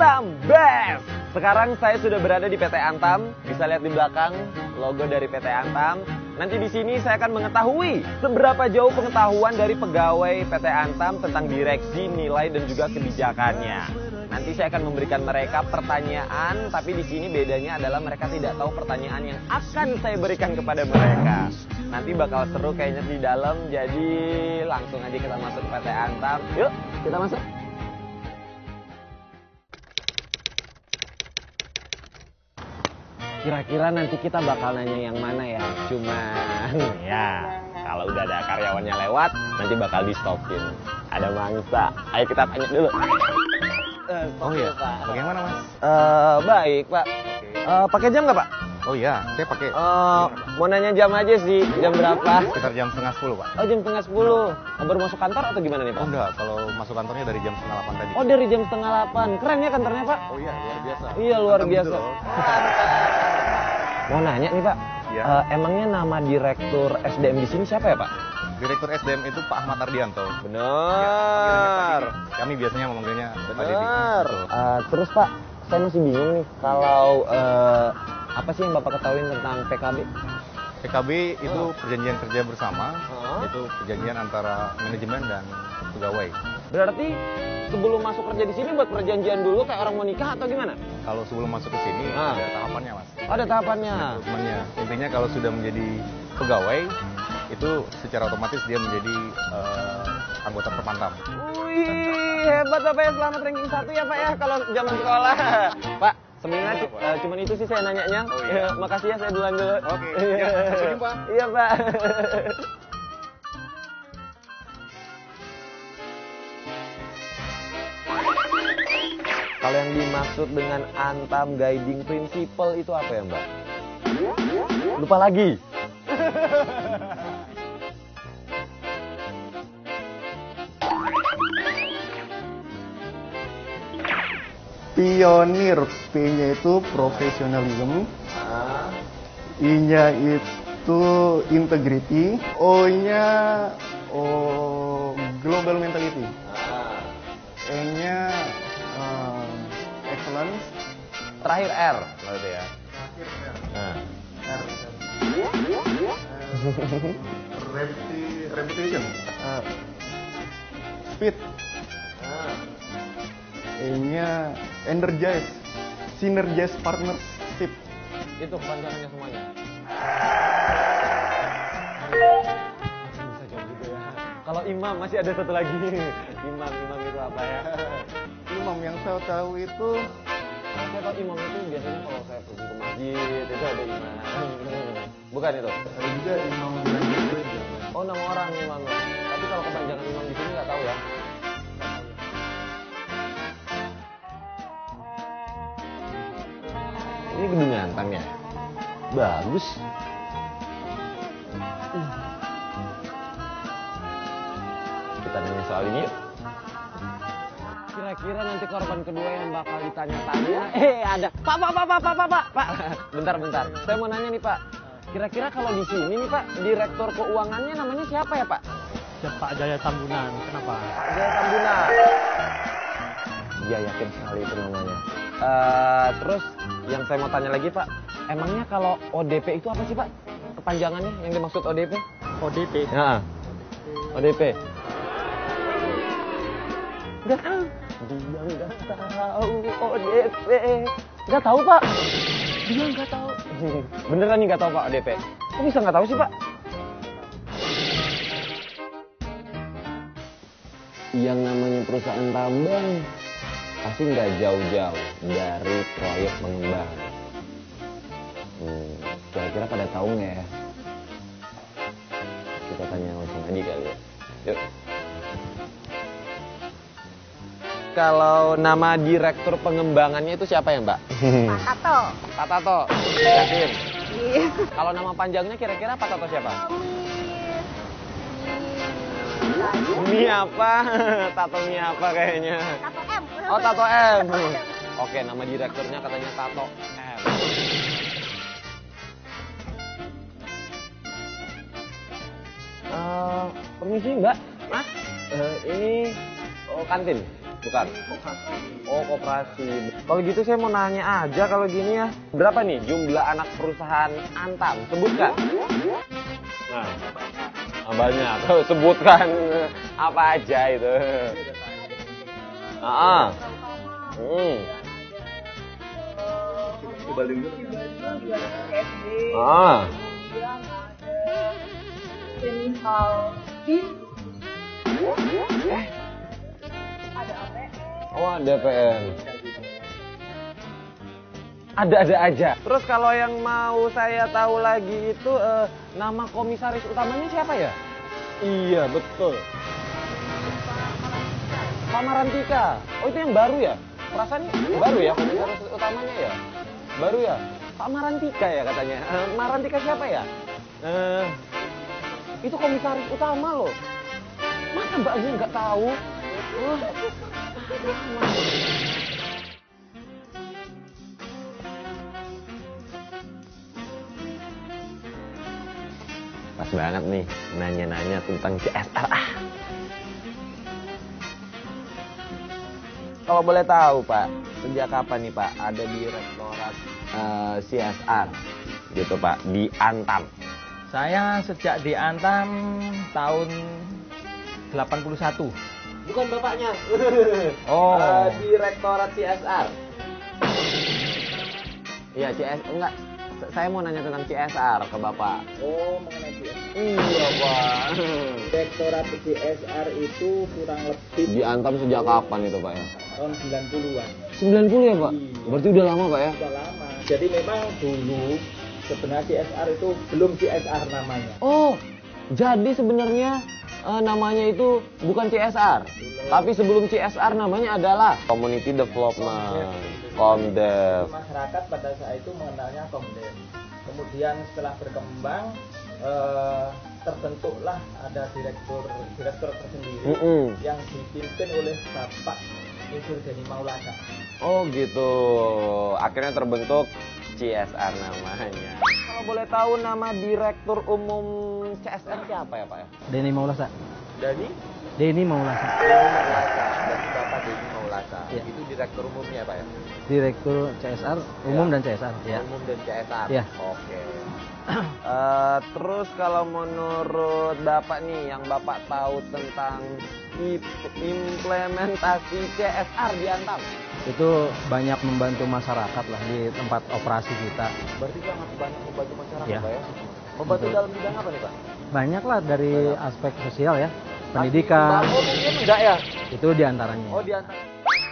Antam Best. Sekarang saya sudah berada di PT Antam. Bisa lihat di belakang logo dari PT Antam. Nanti di sini saya akan mengetahui seberapa jauh pengetahuan dari pegawai PT Antam tentang direksi, nilai dan juga kebijakannya. Nanti saya akan memberikan mereka pertanyaan, tapi di sini bedanya adalah mereka tidak tahu pertanyaan yang akan saya berikan kepada mereka. Nanti bakal seru kayaknya di dalam, jadi langsung aja kita masuk ke PT Antam. Yuk, kita masuk. Kira-kira nanti kita bakal nanya yang mana ya? Cuman ya, kalau udah ada karyawannya lewat, nanti bakal di stopin. Ada mangsa. Ayo kita tanya dulu. Oh iya, bagaimana Mas? Baik Pak. Pakai jam nggak Pak? Oh iya, saya pakai. Mau nanya jam aja sih, jam berapa? Sekitar jam 9:30 Pak. Oh jam 9:30. Baru masuk kantor atau gimana nih Pak? Oh enggak, kalau masuk kantornya dari jam 7:30 tadi. Oh dari jam 7:30. Keren ya kantornya Pak? Oh iya, luar biasa. Iya luar Mantap biasa. gitu loh. Mau nanya nih Pak, Iya. Emangnya nama direktur SDM di sini siapa ya Pak? Direktur SDM itu Pak Ahmad Ardianto. Benar. Kami biasanya memanggilnya Pak Dedi. Benar. Betul. Terus Pak, saya masih bingung nih kalau apa sih yang Bapak ketahui tentang PKB? PKB itu perjanjian kerja bersama, Oh. itu perjanjian antara manajemen dan pegawai. Berarti sebelum masuk kerja di sini buat perjanjian dulu kayak orang mau nikah atau gimana? Kalau sebelum masuk ke sini ada tahapannya Mas. Oh, ada tahapannya. Rekrutmennya. Intinya kalau sudah menjadi pegawai itu secara otomatis dia menjadi anggota perpantam. Wih, hebat Bapak ya, selamat ranking 1 ya Pak ya kalau zaman sekolah. Pak, sebenarnya cuman itu sih saya nanyanya. Oh, iya. Makasih ya, saya duluan dulu. Oke, ya, sampai jumpa. Iya Pak. Kalau yang dimaksud dengan Antam Guiding Principle itu apa ya Mbak? Lupa lagi. Pionir, P-nya itu profesionalism, I-nya itu integrity, O-nya global mentality, E-nya excellence, Terakhir R, berarti ya. Nah. repetition, speed, E-nya energize, synergize partnership. Itu kepanjangannya semuanya. Bisa jawab juga ya. Kalau imam masih ada satu lagi. Imam itu apa ya? Imam yang saya tahu itu Saya tahu imam itu biasanya kalau saya pergi ke masjid itu ada imam. Bukan itu? ada juga imam bulan gereja. Oh nama orang imam. Tapi kalau kepanjangan imam di sini nggak tahu ya. Ini gedung Antang ya? Bagus. Kita nanya soal ini yuk. Kira-kira nanti korban kedua yang bakal ditanya-tanya. Ada. Pak. Bentar. Saya mau nanya nih Pak. Kira-kira kalau di sini nih Pak, direktur keuangannya namanya siapa ya Pak? Pak Jaya Tambunan, kenapa? Jaya Tambunan. Iya yakin sekali itu namanya. Terus yang saya mau tanya lagi Pak, emangnya kalau ODP itu apa sih Pak? Kepanjangannya yang dimaksud ODP? ODP. Ya. ODP. Nggak tahu. Dia nggak tahu ODP. Nggak tahu Pak. Dia nggak tahu. Beneran nih nggak tahu Pak ODP? Kok bisa nggak tahu sih Pak? Yang namanya perusahaan tambang pasti nggak jauh-jauh dari proyek pengembangan. Kira-kira pada tahu nggak ya? Kita tanya langsung aja kali ya. Yuk. Kalau nama direktur pengembangannya itu siapa ya Mbak? Pak Tato. Pak Tato. Yakin? Iya. Kalau nama panjangnya kira-kira Pak Tato siapa? Mie apa? Tato mie apa kayaknya? Tato M. Oh Tato M. Oke, nama direkturnya katanya Tato M. Permisi Mbak. Mas, ini kantin. Bukan. Oh, koperasi. Kalau gitu saya mau nanya aja kalau gini ya. Berapa nih jumlah anak perusahaan Antam? Sebutkan. Nah, banyak. Sebutkan apa aja itu. Oh, ada PN. Ada aja. Terus kalau yang mau saya tahu lagi itu nama komisaris utamanya siapa ya? Iya, betul. Pak Marantika. Oh, itu yang baru ya? Perasaan baru ya komisaris utamanya ya? Baru ya? Pak Marantika ya katanya. Marantika siapa ya? Itu komisaris utama loh. Masa Mbak Aziz nggak tahu? Pas banget nih nanya-nanya tentang CSR. Kalau boleh tahu Pak, sejak kapan nih Pak ada direktorat CSR gitu Pak di Antam? Saya sejak di Antam tahun 81. Bukan bapaknya. Oh. Direktorat CSR. Iya, enggak. Saya mau nanya tentang CSR ke Bapak. Oh, mengenai CSR. Iya, Pak. Direktorat CSR itu kurang lebih Di Antam sejak kapan itu, Pak ya? tahun 90-an. 90 ya, Pak? Iya. Berarti udah lama, Pak ya? Sudah lama. Jadi memang dulu sebenarnya CSR itu belum CSR namanya. Oh, jadi sebenarnya namanya itu bukan CSR, tapi sebelum CSR namanya adalah Community Development, Komdev. Masyarakat pada saat itu mengenalnya Komdev. Kemudian setelah berkembang terbentuklah ada direktur tersendiri yang dipimpin oleh Bapak Yusur Deni Maulana. Oh gitu, akhirnya terbentuk CSR namanya. Kalau boleh tahu nama Direktur Umum CSR siapa ya Pak ya? Deni Maulasa. Dani? Deni Maulasa. Maulasa, berarti Bapak Deni Maulasa. Ya. Itu Direktur Umumnya Pak ya? Direktur CSR, Umum Ya. dan CSR. Ya. Umum dan CSR? Ya. Oke. Terus kalau menurut Bapak nih, yang Bapak tahu tentang implementasi CSR di Antam? Itu banyak membantu masyarakat lah di tempat operasi kita. Berarti sangat banyak membantu masyarakat Ya. Pak ya? Membantu dalam bidang apa nih Pak? Banyak lah dari aspek sosial ya, pendidikan. Oh mungkin enggak ya? Itu diantaranya. Oh di Antam.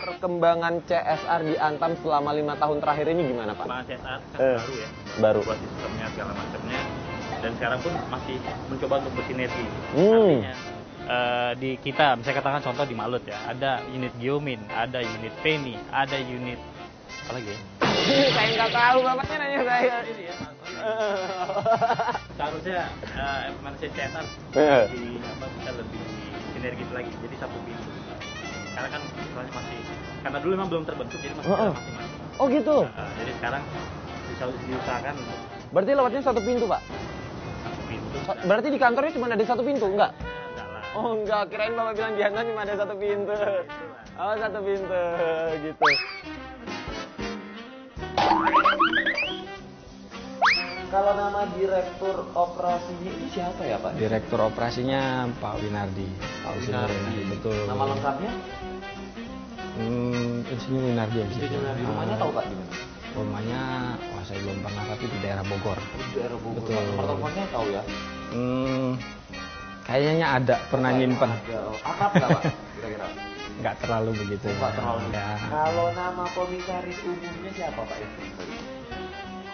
Perkembangan CSR di Antam selama 5 tahun terakhir ini gimana Pak? Selama CSR kan baru ya, Baru. buat sistemnya segala macamnya, dan sekarang pun masih mencoba untuk bersinergi. Hmm. Artinya di kita, misalnya katakan contoh di Malut ya, ada unit Geomin, ada unit PEMI, ada unit apa lagi ya? Saya nggak tahu, bapaknya nanya saya. Seharusnya manusia CSR Iya. bisa lebih sinergis lagi, jadi satu pintu. Karena kan misalnya masih, karena dulu memang belum terbentuk, jadi masih ada masing-masing. Oh gitu. Jadi sekarang bisa diusahakan untuk Berarti lewatnya satu pintu Pak? satu pintu. Berarti di kantornya cuma ada satu pintu, enggak? Enggak lah. Oh enggak, kirain Bapak bilang di Antam cuma ada satu pintu. Oh satu pintu, gitu. Kalau nama direktur operasinya itu siapa ya Pak? Direktur operasinya Pak Winardi. Pak Winardi, betul. Nama lengkapnya? Insinyur Winardi aja. Di rumahnya tahu Pak di mana? Rumahnya, wah saya belum pernah, tapi di daerah Bogor. Di daerah Bogor. Betul. Nomor teleponnya tahu ya? Kayaknya ada, pernah nyimpen. Ada. Akrab nggak Pak? Kira-kira? Nggak terlalu begitu. Nggak terlalu. Ya. Kalau nama komisaris umumnya siapa Pak?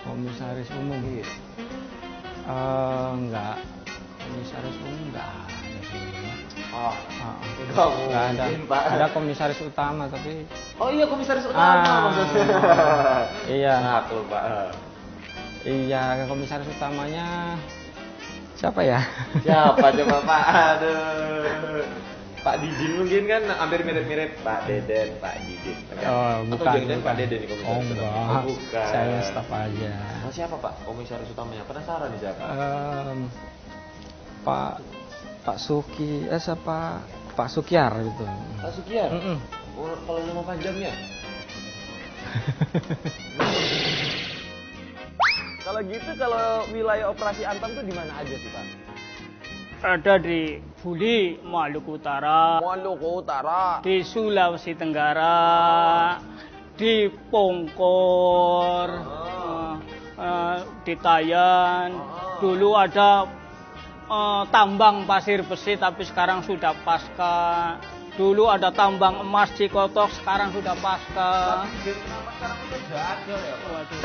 Komisaris umum. Iya. Enggak. Komisaris umum enggak ada sebenarnya. Oh, Enggak ada. mungkin, Pak. Ada komisaris utama tapi Oh iya komisaris utama maksudnya. iya. Nah, tuh Pak. Iya, komisaris utamanya siapa ya? Siapa coba Pak? Aduh. Pak Didin mungkin kan hampir mirip-mirip Pak Deden, Pak Didin. Oh, Atau bukan. jangan-jangan Pak Deden nih komisaris Oh, utama? enggak. Oh, bukan. Saya staf aja. Oh, siapa Pak komisaris utamanya? Penasaran nih siapa? Pak Suki, siapa? Pak Sukiar gitu. Pak Sukiar. Oh, kalau 24 jam ya? Kalau gitu, kalau wilayah operasi Antam tuh di mana aja sih, Pak? Ada di Buli, Maluku Utara, Maluku Utara. di Sulawesi Tenggara, di Pongkor, di Tayan. Dulu ada tambang pasir besi, tapi sekarang sudah pasca. Dulu ada tambang emas di Kotok, sekarang sudah pasca. Kenapa sekarang udah jadul ya, Pak? Waduh.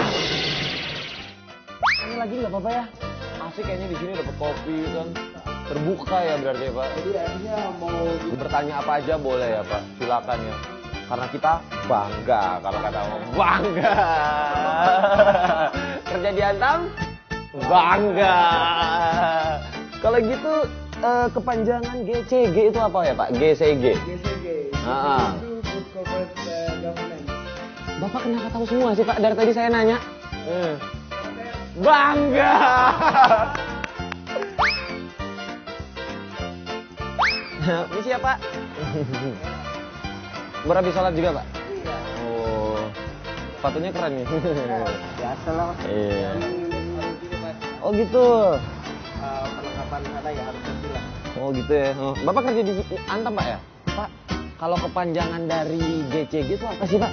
Ini lagi nggak apa-apa ya? Asik kayaknya di sini dapat kopi kan. Terbuka ya berarti ya, Pak. Jadi artinya mau Bertanya apa aja boleh ya, Pak. Silakan ya. Karena kita bangga kalau kata orang. Bangga. Kerja di Antam bangga. Kalau gitu kepanjangan GCG itu apa ya, Pak? GCG. GCG. Ah. Itu Good Corporate Governance. Bapak kenapa tahu semua sih, Pak? Dari tadi saya nanya. Bangga. Misi ya, Pak? Berhabis sholat juga, Pak? Iya. Oh, sepatunya keren nih. Biasa lah, Mas. Iya. Mas. Oh gitu. Perlengkapan ada ya harus bilang. Oh gitu ya. Oh. Bapak kerja di Antam, Pak ya? Pak, kalau kepanjangan dari GCG itu apa sih, Pak?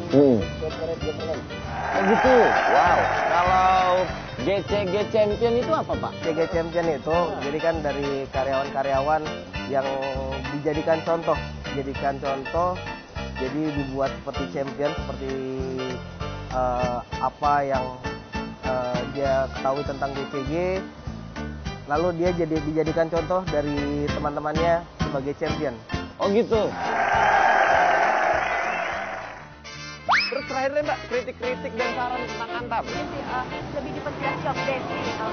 Corporate Governance. Oh gitu. Wow. Kalau GCG Champion itu apa, Pak? GCG Champion itu jadi kan dari karyawan-karyawan yang dijadikan contoh, jadi dibuat seperti champion, seperti apa yang dia ketahui tentang GCG, lalu dia dijadikan contoh dari teman-temannya sebagai champion. Oh gitu. Terus terakhir deh, Mbak, kritik-kritik dan saran tentang Antam. Lebih diperjelas job desk.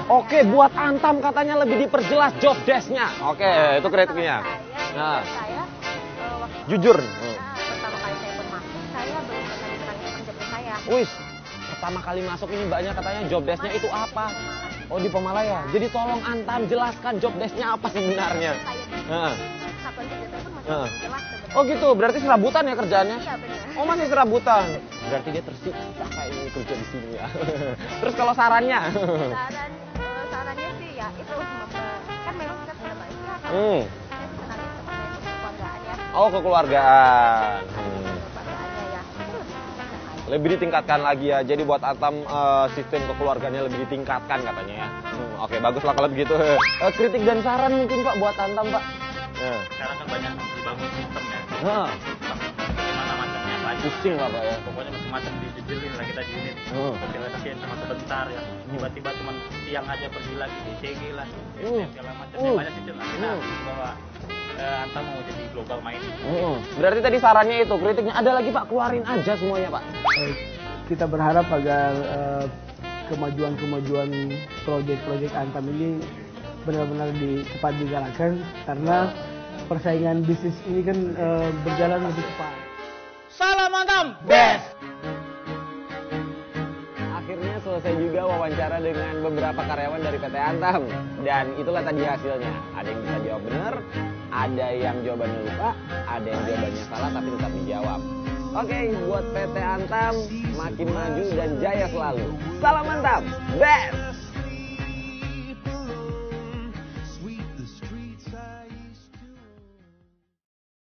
Oke, buat Antam katanya lebih diperjelas job desk-nya. Oke, itu kritiknya. Nah, Saya waktu jujur. pertama kali saya pun masuk, saya belum pernah diterangkan job desk saya. Wis, pertama kali masuk ini mbaknya katanya job desk-nya itu apa? Oh, di Pemalaya. Jadi tolong Antam jelaskan job desk-nya apa sebenarnya. Heeh. Satuan kerja saya pun masih Heeh. belum jelas sebenarnya. Oh gitu, berarti serabutan ya kerjaannya? Iya benar. Oh, masih serabutan. Berarti dia tersiksa kayaknya kerja di sini ya. Terus kalau sarannya? Sarannya sih ya itu kan memang kita sudah banyak ya kan. Saya sih senang sama saya kekeluargaan ya. Oh, kekeluargaan. Kekeluargaannya ya. Itu lebih Lebih ditingkatkan lagi ya. Jadi buat Antam sistem kekeluarganya lebih ditingkatkan katanya ya. Oke, bagus lah kalau begitu. Kritik dan saran mungkin Pak buat Antam, Pak. Sekarang kan banyak dibangun sistemnya. Nah, Gimana macamnya banyak. pusing lah Pak ya. Pokoknya macam-macam dijelin lah kita di unit. Sosialisasiin cuma sebentar ya. Tiba-tiba cuma siang aja pergi lagi di CG lah. Segala macam. Banyak sistem lah. Kita bahwa Antam mau jadi global main. Berarti tadi sarannya itu, kritiknya ada lagi Pak, keluarin aja semuanya Pak. Kita berharap agar kemajuan-kemajuan proyek-proyek Antam ini benar-benar cepat digalakkan karena persaingan bisnis ini kan berjalan lebih cepat. Salam Antam, best. Akhirnya selesai juga wawancara dengan beberapa karyawan dari PT Antam. Dan itulah tadi hasilnya. Ada yang bisa jawab benar, ada yang jawabannya lupa, ada yang jawabannya salah tapi tetap dijawab. Oke, buat PT Antam makin maju dan jaya selalu. Salam Antam, best!